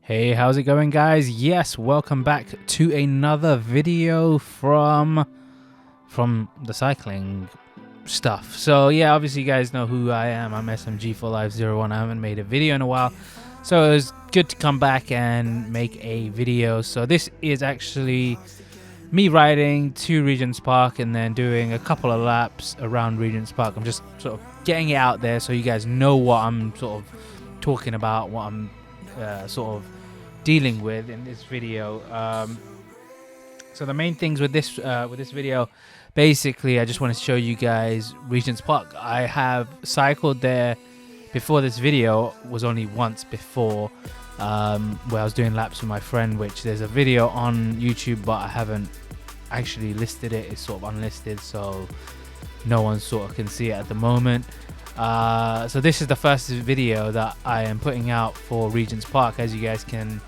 Hey, how's it going, guys? Yes, welcome back to another video from the cycling stuff. So yeah, obviously you guys know who I am. I'm SMG4Life01. I haven't made a video in a while, so it was good to come back and make a video. So this is actually me riding to Regents Park and then doing a couple of laps around Regents Park. I'm just sort of getting it out there so you guys know what I'm sort of talking about, what I'm sort of dealing with in this video. So the main things with this video, basically, I just want to show you guys Regents Park. I have cycled there before. This video was only once before, where I was doing laps with my friend, which there's a video on YouTube, but I haven't actually listed it. It's sort of unlisted, so no one sort of can see it at the moment. So this is the first video that I am putting out for Regents Park. As you guys can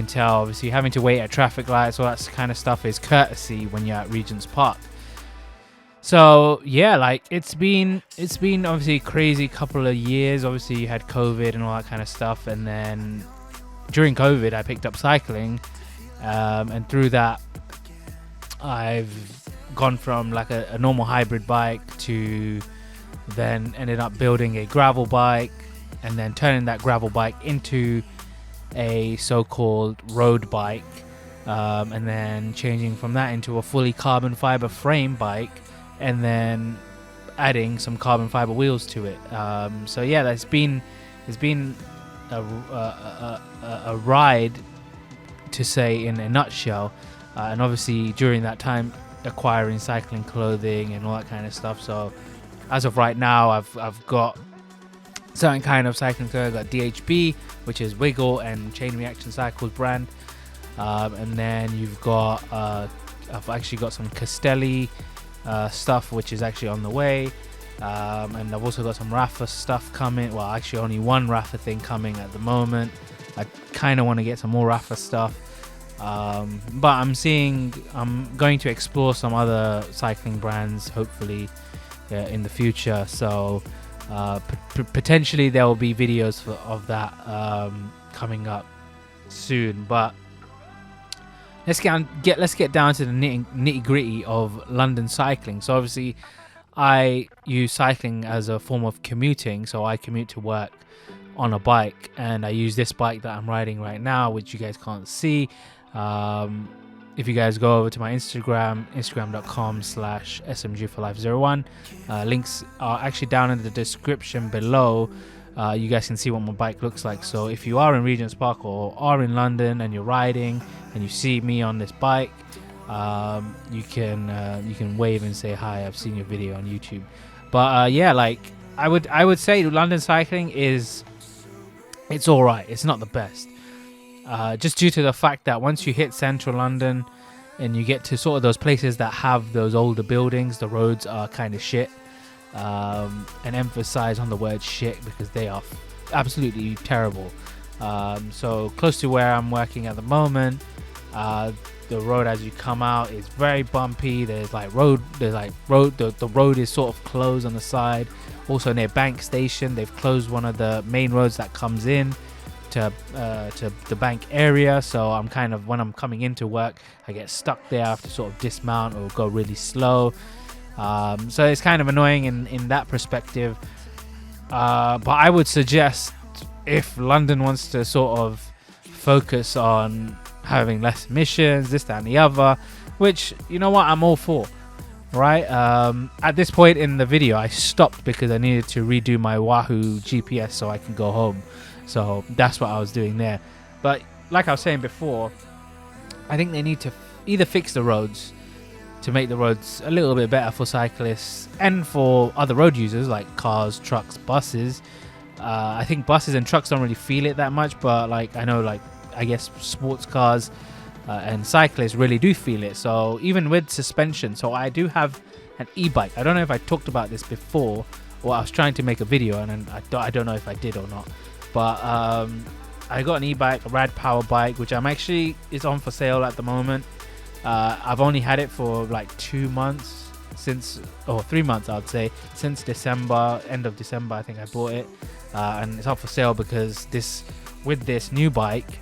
tell, obviously having to wait at traffic lights, all that kind of stuff is courtesy when you're at Regents Park. So yeah, like it's been obviously a crazy couple of years. Obviously you had COVID and all that kind of stuff, and then during COVID I picked up cycling, and through that I've gone from like a normal hybrid bike to then ended up building a gravel bike, and then turning that gravel bike into a so-called road bike, and then changing from that into a fully carbon fiber frame bike, and then adding some carbon fiber wheels to it. So yeah, it's been a ride, to say in a nutshell, and obviously during that time acquiring cycling clothing and all that kind of stuff. So as of right now, I've got certain kind of cycling clothing. I've got DHB, which is Wiggle and Chain Reaction Cycles brand, and then you've got I've actually got some Castelli stuff, which is actually on the way, and I've also got some Rafa stuff coming. Well, actually only one Rafa thing coming at the moment. I kind of want to get some more Rafa stuff, but I'm going to explore some other cycling brands hopefully in the future. So potentially there will be videos of that coming up soon. But let's get down to the nitty gritty of London cycling. So obviously I use cycling as a form of commuting, so I commute to work on a bike, and I use this bike that I'm riding right now, which you guys can't see. If you guys go over to my instagram.com/smg4life01, links are actually down in the description below. You guys can see what my bike looks like. So if you are in Regents Park or are in London and you're riding and you see me on this bike, you can wave and say hi. I've seen your video on YouTube. But yeah, like I would say London cycling it's all right. It's not the best. Just due to the fact that once you hit central London and you get to sort of those places that have those older buildings, the roads are kind of shit, and emphasize on the word shit because they are absolutely terrible. So close to where I'm working at the moment, the road as you come out is very bumpy. The road is sort of closed on the side. Also near Bank Station, they've closed one of the main roads that comes in to the bank area. So I'm kind of, when I'm coming into work, I get stuck there. I have to sort of dismount or go really slow. So it's kind of annoying in that perspective. But I would suggest, if London wants to sort of focus on having less emissions, this, that and the other, which, you know what, I'm all for, right? At this point in the video I stopped because I needed to redo my Wahoo GPS so I can go home. So that's what I was doing there. But like I was saying before, I think they need to either fix the roads to make the roads a little bit better for cyclists and for other road users like cars, trucks, buses. I think buses and trucks don't really feel it that much, but like I know, like I guess sports cars and cyclists really do feel it. So even with suspension, so I do have an e-bike. I don't know if I talked about this before, or I was trying to make a video and I don't know if I did or not. But I got an e-bike, a rad power bike, which is on for sale at the moment. I've only had it for like 2 months, 3 months I'd say, since December, end of December I think I bought it, and it's up for sale because with this new bike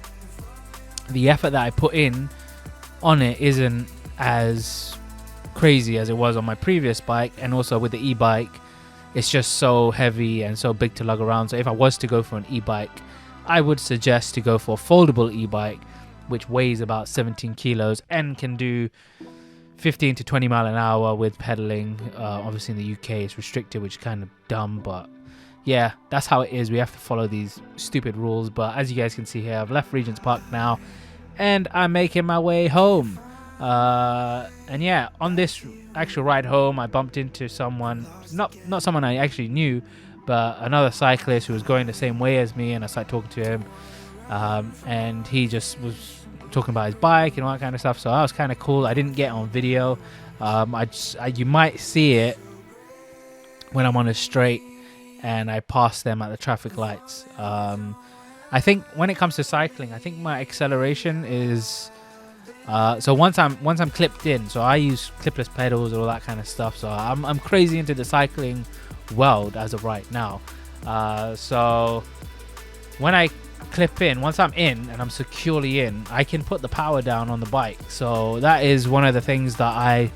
the effort that I put in on it isn't as crazy as it was on my previous bike. And also with the e-bike, it's just so heavy and so big to lug around. So if I was to go for an e-bike, I would suggest to go for a foldable e-bike, which weighs about 17 kilos and can do 15 to 20 mile an hour with pedaling. Obviously in the UK it's restricted, which is kind of dumb, but yeah, that's how it is. We have to follow these stupid rules. But as you guys can see here, I've left Regents Park now and I'm making my way home. And yeah, on this actual ride home, I bumped into someone, not someone I actually knew, but another cyclist who was going the same way as me, and I started talking to him, and he just was talking about his bike and all that kind of stuff. So that was kind of cool. I didn't get on video. You might see it when I'm on a straight and I pass them at the traffic lights. I think when it comes to cycling, I think my acceleration is so once I'm clipped in, so I use clipless pedals or all that kind of stuff. So I'm crazy into the cycling world as of right now. So when I clip in, once I'm in and I'm securely in, I can put the power down on the bike. So that is one of the things that I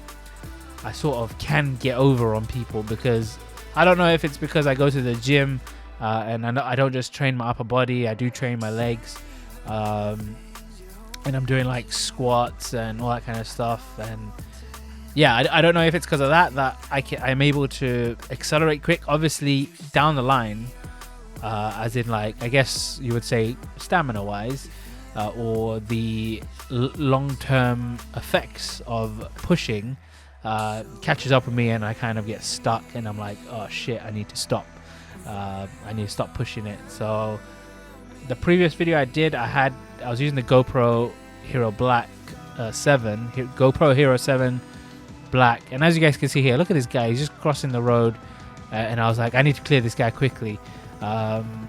sort of can get over on people, because I don't know if it's because I go to the gym and I don't just train my upper body, I do train my legs, and I'm doing like squats and all that kind of stuff. And yeah, I don't know if it's because of that I'm able to accelerate quick. Obviously down the line, as in like, I guess you would say stamina wise, or the long-term effects of pushing catches up with me, and I kind of get stuck and I'm like, oh shit, I need to stop. I need to stop pushing it. So the previous video I did, I was using the GoPro Hero Black 7, GoPro Hero 7 Black, and as you guys can see here, look at this guy, he's just crossing the road, and I was like, I need to clear this guy quickly. And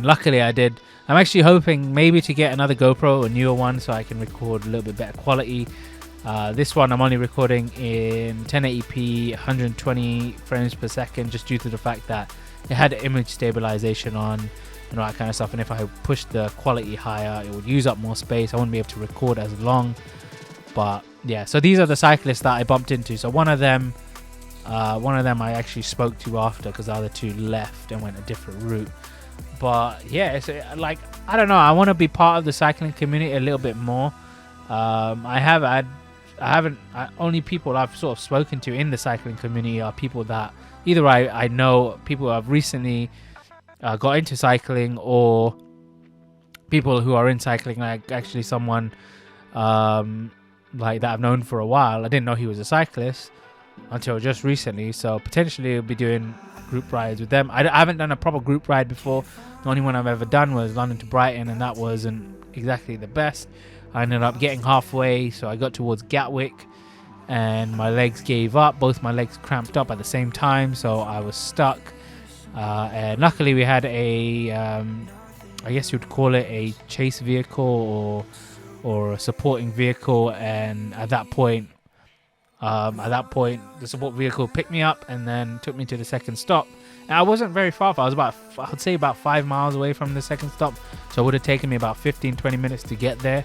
luckily I did. I'm actually hoping maybe to get another GoPro, a newer one, so I can record a little bit better quality. This one I'm only recording in 1080p 120 frames per second, just due to the fact that it had image stabilization on and all that kind of stuff, and if I pushed the quality higher it would use up more space. I wouldn't be able to record as long. But yeah, so these are the cyclists that I bumped into. So one of them I actually spoke to after, because the other two left and went a different route. But yeah, it's like, I don't know, I want to be part of the cycling community a little bit more. Only people I've sort of spoken to in the cycling community are people that either I know, people who have recently got into cycling, or people who are in cycling, like actually someone like that I've known for a while. I didn't know he was a cyclist until just recently, so potentially I'll be doing group rides with them. I haven't done a proper group ride before. The only one I've ever done was London to Brighton, and that wasn't exactly the best. I ended up getting halfway, so I got towards Gatwick and my legs gave up. Both my legs cramped up at the same time, so I was stuck. And luckily we had a I guess you'd call it a chase vehicle or a supporting vehicle, and at that point the support vehicle picked me up and then took me to the second stop. And I wasn't very far. I was I'd say about 5 miles away from the second stop, so it would have taken me about 15-20 minutes to get there.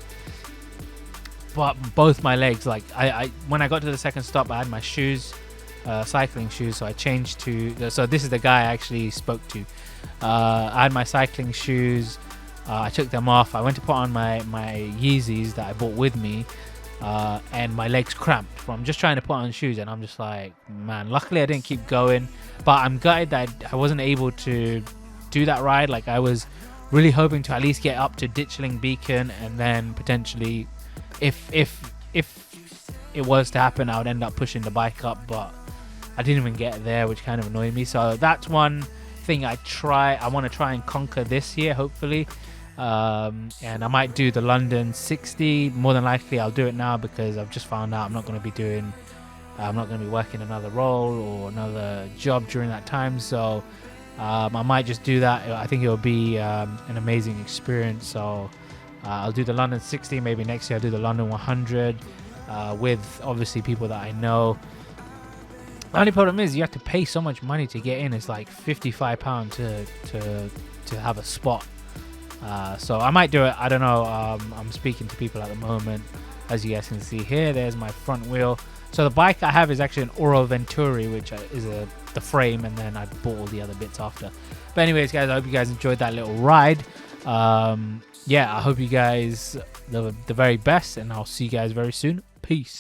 But both my legs, like when I got to the second stop, I had my shoes, cycling shoes, so I changed to so this is the guy I actually spoke to. I had my cycling shoes, I took them off, I went to put on my Yeezys that I brought with me, and my legs cramped from just trying to put on shoes, and I'm just like, man, luckily I didn't keep going. But I'm gutted that I wasn't able to do that ride. Like, I was really hoping to at least get up to Ditchling Beacon, and then potentially if it was to happen, I would end up pushing the bike up, but I didn't even get there, which kind of annoyed me. So that's one thing I want to try and conquer this year, hopefully. And I might do the London 60. More than likely I'll do it now, because I've just found out I'm not going to be working another role or another job during that time. So I might just do that. I think it'll be an amazing experience. So I'll do the London 60. Maybe next year I'll do the London 100 with obviously people that I know. The only problem is you have to pay so much money to get in. It's like £55 to have a spot. So I might do it. I don't know. I'm speaking to people at the moment. As you guys can see here, there's my front wheel. So the bike I have is actually an Oro Venturi, which is the frame, and then I bought all the other bits after. But anyways, guys, I hope you guys enjoyed that little ride. Yeah, I hope you guys the very best, and I'll see you guys very soon. Peace.